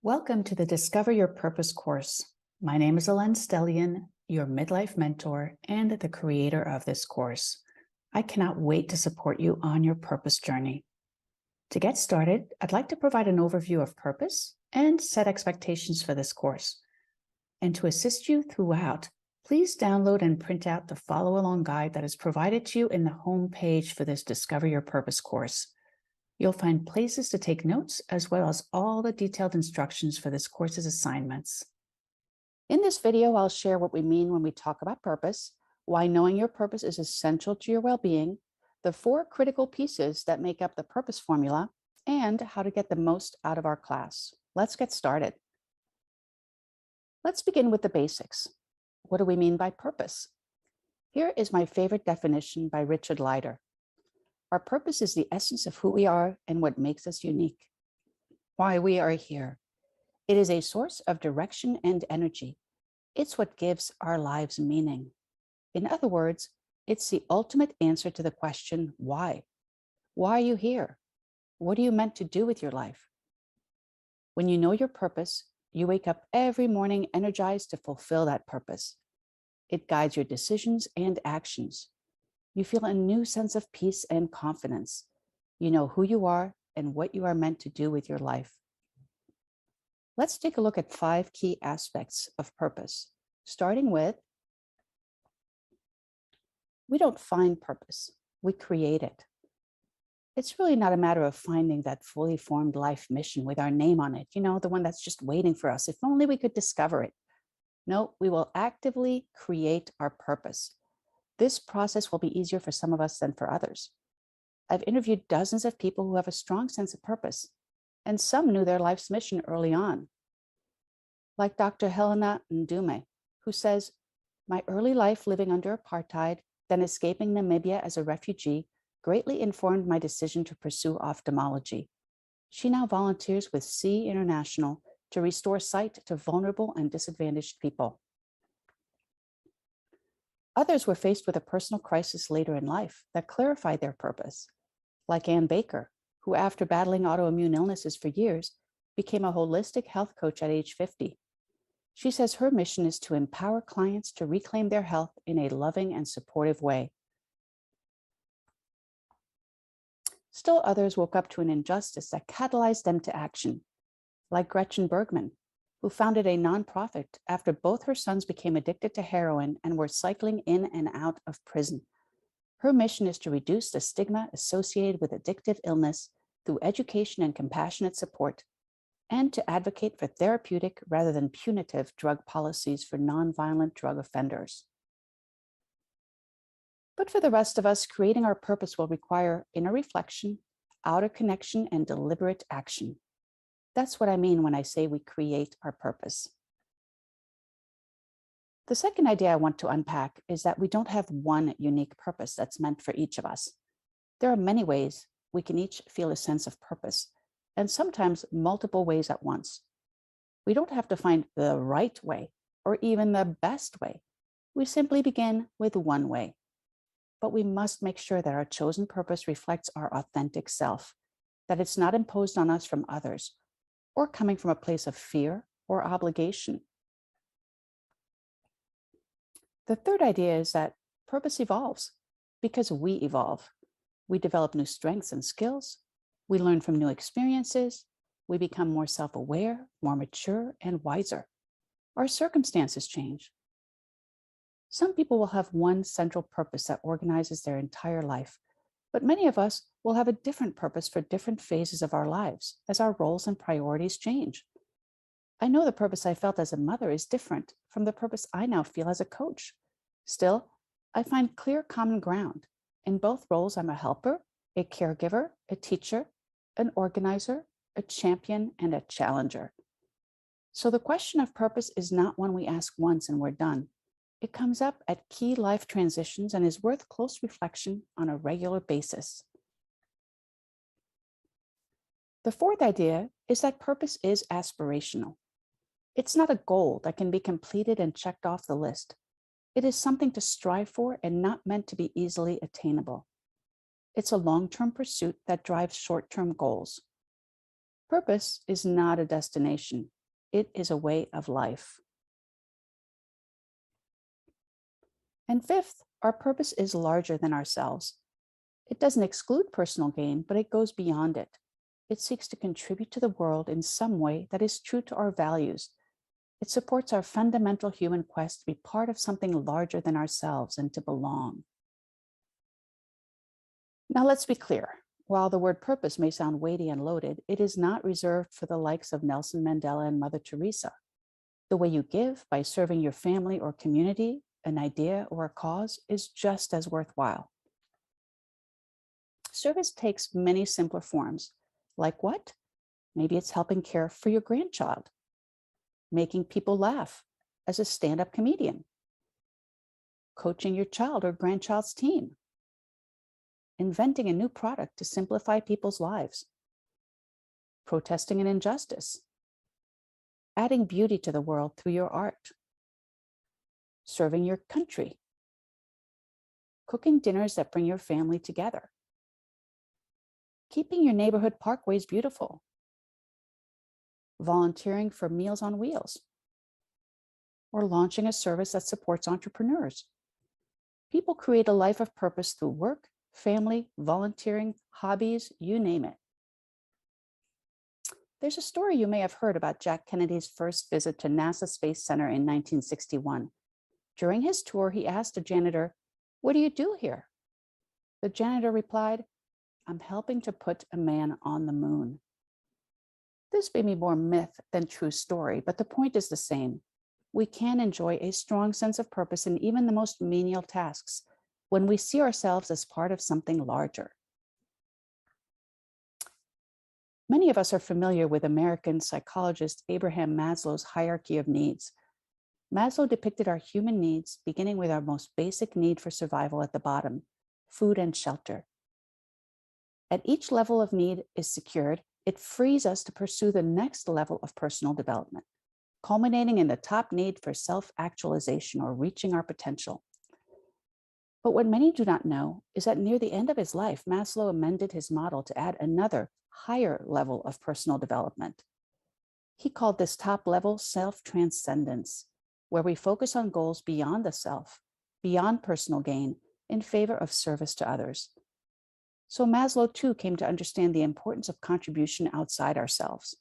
Welcome to the Discover Your Purpose course. My name is Alen Stellian, your midlife mentor and the creator of this course. I cannot wait to support you on your purpose journey. To get started, I'd like to provide an overview of purpose and set expectations for this course. And to assist you throughout, please download and print out the follow-along guide that is provided to you in the home page for this Discover Your Purpose course. You'll find places to take notes as well as all the detailed instructions for this course's assignments. In this video, I'll share what we mean when we talk about purpose, why knowing your purpose is essential to your well-being, the 4 critical pieces that make up the purpose formula, and how to get the most out of our class. Let's get started. Let's begin with the basics. What do we mean by purpose? Here is my favorite definition by Richard Leider. Our purpose is the essence of who we are and what makes us unique. Why we are here. It is a source of direction and energy. It's what gives our lives meaning. In other words, it's the ultimate answer to the question, why? Why are you here? What are you meant to do with your life? When you know your purpose, you wake up every morning energized to fulfill that purpose. It guides your decisions and actions. You feel a new sense of peace and confidence. You know who you are and what you are meant to do with your life. Let's take a look at 5 key aspects of purpose, starting with, we don't find purpose, we create it. It's really not a matter of finding that fully formed life mission with our name on it, the one that's just waiting for us. If only we could discover it. No, we will actively create our purpose. This process will be easier for some of us than for others. I've interviewed dozens of people who have a strong sense of purpose, and some knew their life's mission early on. Like Dr. Helena Ndume, who says, "My early life living under apartheid, then escaping Namibia as a refugee, greatly informed my decision to pursue ophthalmology." She now volunteers with SEE International to restore sight to vulnerable and disadvantaged people. Others were faced with a personal crisis later in life that clarified their purpose, like Ann Baker, who after battling autoimmune illnesses for years, became a holistic health coach at age 50. She says her mission is to empower clients to reclaim their health in a loving and supportive way. Still others woke up to an injustice that catalyzed them to action, like Gretchen Bergman, who founded a nonprofit after both her sons became addicted to heroin and were cycling in and out of prison. Her mission is to reduce the stigma associated with addictive illness through education and compassionate support, and to advocate for therapeutic rather than punitive drug policies for nonviolent drug offenders. But for the rest of us, creating our purpose will require inner reflection, outer connection, and deliberate action. That's what I mean when I say we create our purpose. The second idea I want to unpack is that we don't have one unique purpose that's meant for each of us. There are many ways we can each feel a sense of purpose, and sometimes multiple ways at once. We don't have to find the right way or even the best way. We simply begin with one way. But we must make sure that our chosen purpose reflects our authentic self, that it's not imposed on us from others, or coming from a place of fear or obligation. The third idea is that purpose evolves because we evolve. We develop new strengths and skills. We learn from new experiences. We become more self-aware, more mature, and wiser. Our circumstances change. Some people will have one central purpose that organizes their entire life, but many of us will have a different purpose for different phases of our lives as our roles and priorities change. I know the purpose I felt as a mother is different from the purpose I now feel as a coach. Still, I find clear common ground. In both roles, I'm a helper, a caregiver, a teacher, an organizer, a champion, and a challenger. So the question of purpose is not one we ask once and we're done. It comes up at key life transitions and is worth close reflection on a regular basis. The fourth idea is that purpose is aspirational. It's not a goal that can be completed and checked off the list. It is something to strive for and not meant to be easily attainable. It's a long-term pursuit that drives short-term goals. Purpose is not a destination, it is a way of life. And fifth, our purpose is larger than ourselves. It doesn't exclude personal gain, but it goes beyond it. It seeks to contribute to the world in some way that is true to our values. It supports our fundamental human quest to be part of something larger than ourselves and to belong. Now, let's be clear. While the word purpose may sound weighty and loaded, it is not reserved for the likes of Nelson Mandela and Mother Teresa. The way you give by serving your family or community, an idea or a cause, is just as worthwhile. Service takes many simpler forms. Like what? Maybe it's helping care for your grandchild, making people laugh as a stand-up comedian, coaching your child or grandchild's team, inventing a new product to simplify people's lives, protesting an injustice, adding beauty to the world through your art, serving your country, cooking dinners that bring your family together, keeping your neighborhood parkways beautiful, volunteering for Meals on Wheels, or launching a service that supports entrepreneurs. People create a life of purpose through work, family, volunteering, hobbies, you name it. There's a story you may have heard about Jack Kennedy's first visit to NASA Space Center in 1961. During his tour, he asked a janitor, "What do you do here?" The janitor replied, "I'm helping to put a man on the moon." This may be more myth than true story, but the point is the same. We can enjoy a strong sense of purpose in even the most menial tasks when we see ourselves as part of something larger. Many of us are familiar with American psychologist Abraham Maslow's hierarchy of needs. Maslow depicted our human needs, beginning with our most basic need for survival at the bottom, food and shelter. At each level of need is secured, it frees us to pursue the next level of personal development, culminating in the top need for self-actualization or reaching our potential. But what many do not know is that near the end of his life, Maslow amended his model to add another higher level of personal development. He called this top level self-transcendence, where we focus on goals beyond the self, beyond personal gain, in favor of service to others. So Maslow too came to understand the importance of contribution outside ourselves.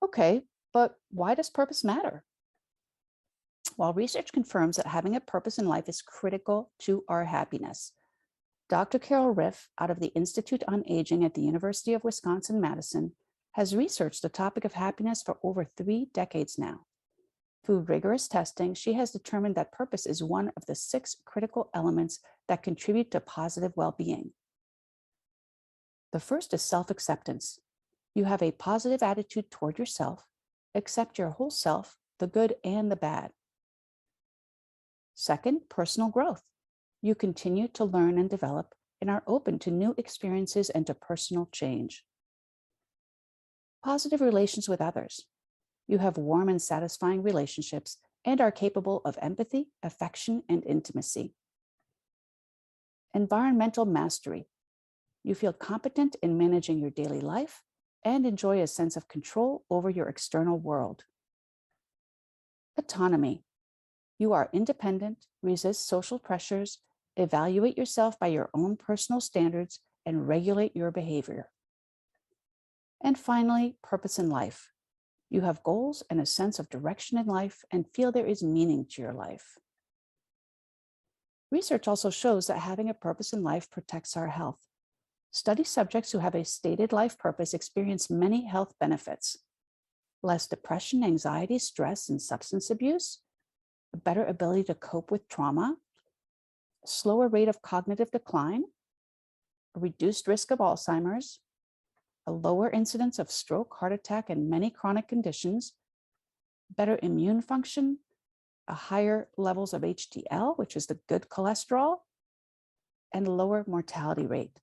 Okay, but why does purpose matter? While research confirms that having a purpose in life is critical to our happiness, Dr. Carol Riff, out of the Institute on Aging at the University of Wisconsin-Madison, has researched the topic of happiness for over 3 decades now. Through rigorous testing, she has determined that purpose is one of the 6 critical elements that contribute to positive well-being. The first is self-acceptance. You have a positive attitude toward yourself, accept your whole self, the good and the bad. Second, personal growth. You continue to learn and develop and are open to new experiences and to personal change. Positive relations with others. You have warm and satisfying relationships and are capable of empathy, affection, and intimacy. Environmental mastery. You feel competent in managing your daily life and enjoy a sense of control over your external world. Autonomy. You are independent, resist social pressures, evaluate yourself by your own personal standards, and regulate your behavior. And finally, purpose in life. You have goals and a sense of direction in life and feel there is meaning to your life. Research also shows that having a purpose in life protects our health. Study subjects who have a stated life purpose experience many health benefits: less depression, anxiety, stress, and substance abuse, a better ability to cope with trauma, a slower rate of cognitive decline, a reduced risk of Alzheimer's, a lower incidence of stroke, heart attack, and many chronic conditions, better immune function, a higher levels of HDL, which is the good cholesterol, and lower mortality rate.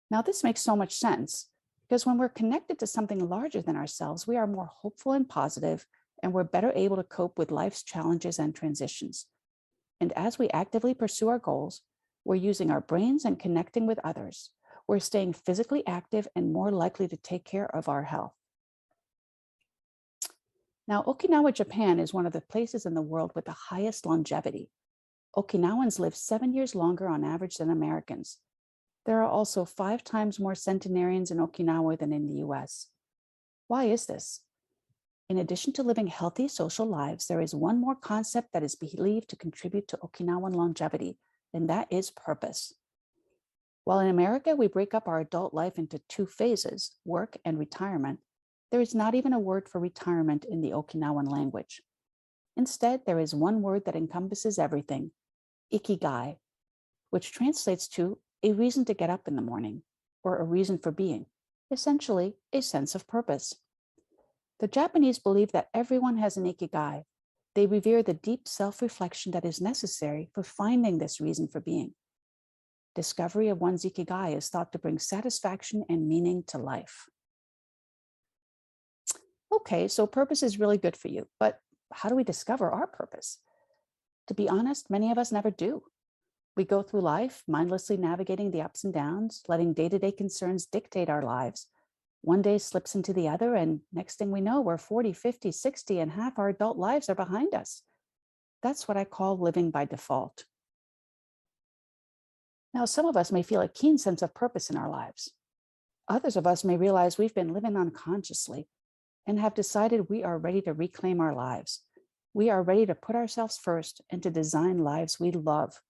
Now, this makes so much sense because when we're connected to something larger than ourselves, we are more hopeful and positive, and we're better able to cope with life's challenges and transitions. And as we actively pursue our goals, we're using our brains and connecting with others. we're staying physically active and more likely to take care of our health. Now, Okinawa, Japan is one of the places in the world with the highest longevity. Okinawans live 7 years longer on average than Americans. There are also 5 times more centenarians in Okinawa than in the US. Why is this? In addition to living healthy social lives, there is one more concept that is believed to contribute to Okinawan longevity, and that is purpose. While in America, we break up our adult life into 2 phases, work and retirement, there is not even a word for retirement in the Okinawan language. Instead, there is one word that encompasses everything, ikigai, which translates to a reason to get up in the morning, or a reason for being, essentially a sense of purpose. The Japanese believe that everyone has an ikigai. They revere the deep self-reflection that is necessary for finding this reason for being. Discovery of one's ikigai is thought to bring satisfaction and meaning to life. Okay, so purpose is really good for you, but how do we discover our purpose? To be honest, many of us never do. We go through life mindlessly navigating the ups and downs, letting day-to-day concerns dictate our lives. One day slips into the other, and next thing we know, we're 40, 50, 60, and half our adult lives are behind us. That's what I call living by default. Now, some of us may feel a keen sense of purpose in our lives. Others of us may realize we've been living unconsciously and have decided we are ready to reclaim our lives. We are ready to put ourselves first and to design lives we love.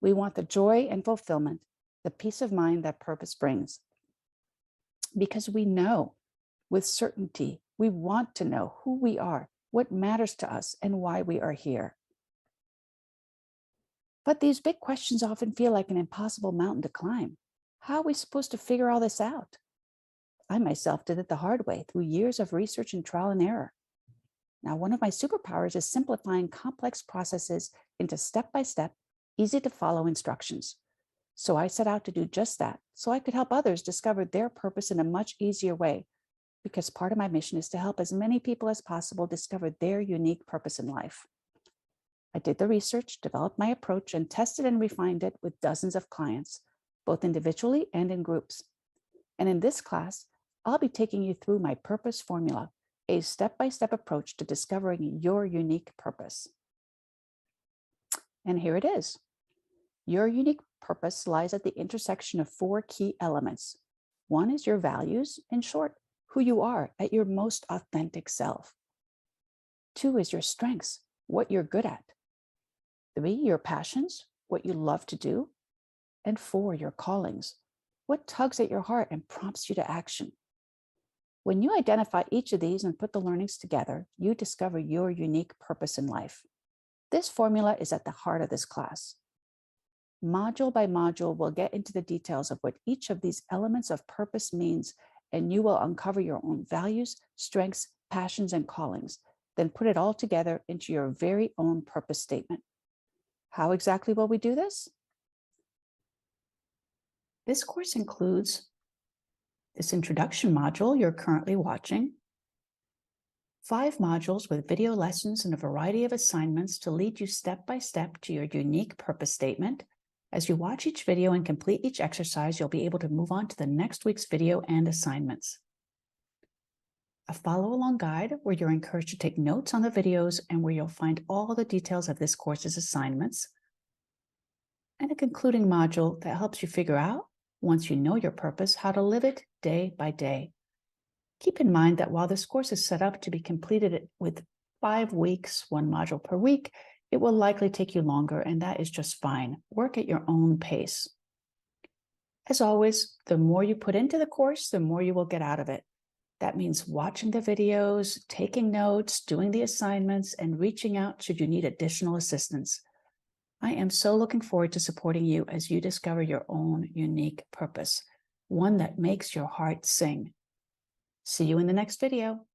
We want the joy and fulfillment, the peace of mind that purpose brings. Because we know with certainty, we want to know who we are, what matters to us, and why we are here. But these big questions often feel like an impossible mountain to climb. How are we supposed to figure all this out? I myself did it the hard way through years of research and trial and error. Now, one of my superpowers is simplifying complex processes into step-by-step, easy to follow instructions. So I set out to do just that, so I could help others discover their purpose in a much easier way, because part of my mission is to help as many people as possible discover their unique purpose in life. I did the research, developed my approach, and tested and refined it with dozens of clients, both individually and in groups. And in this class, I'll be taking you through my purpose formula, a step-by-step approach to discovering your unique purpose. And here it is. Your unique purpose lies at the intersection of 4 key elements. One is your values, in short, who you are at your most authentic self. 2 is your strengths, what you're good at. 3, your passions, what you love to do. And 4, your callings, what tugs at your heart and prompts you to action. When you identify each of these and put the learnings together, you discover your unique purpose in life. This formula is at the heart of this class. Module by module, we'll get into the details of what each of these elements of purpose means, and you will uncover your own values, strengths, passions, and callings, then put it all together into your very own purpose statement. How exactly will we do this? This course includes this introduction module you're currently watching, 5 modules with video lessons and a variety of assignments to lead you step by step to your unique purpose statement. As you watch each video and complete each exercise, you'll be able to move on to the next week's video and assignments. A follow-along guide where you're encouraged to take notes on the videos and where you'll find all the details of this course's assignments. And a concluding module that helps you figure out, once you know your purpose, how to live it day by day. Keep in mind that while this course is set up to be completed with 5 weeks, 1 module per week, it will likely take you longer, and that is just fine. Work at your own pace. As always, the more you put into the course, the more you will get out of it. That means watching the videos, taking notes, doing the assignments, and reaching out should you need additional assistance. I am so looking forward to supporting you as you discover your own unique purpose, one that makes your heart sing. See you in the next video.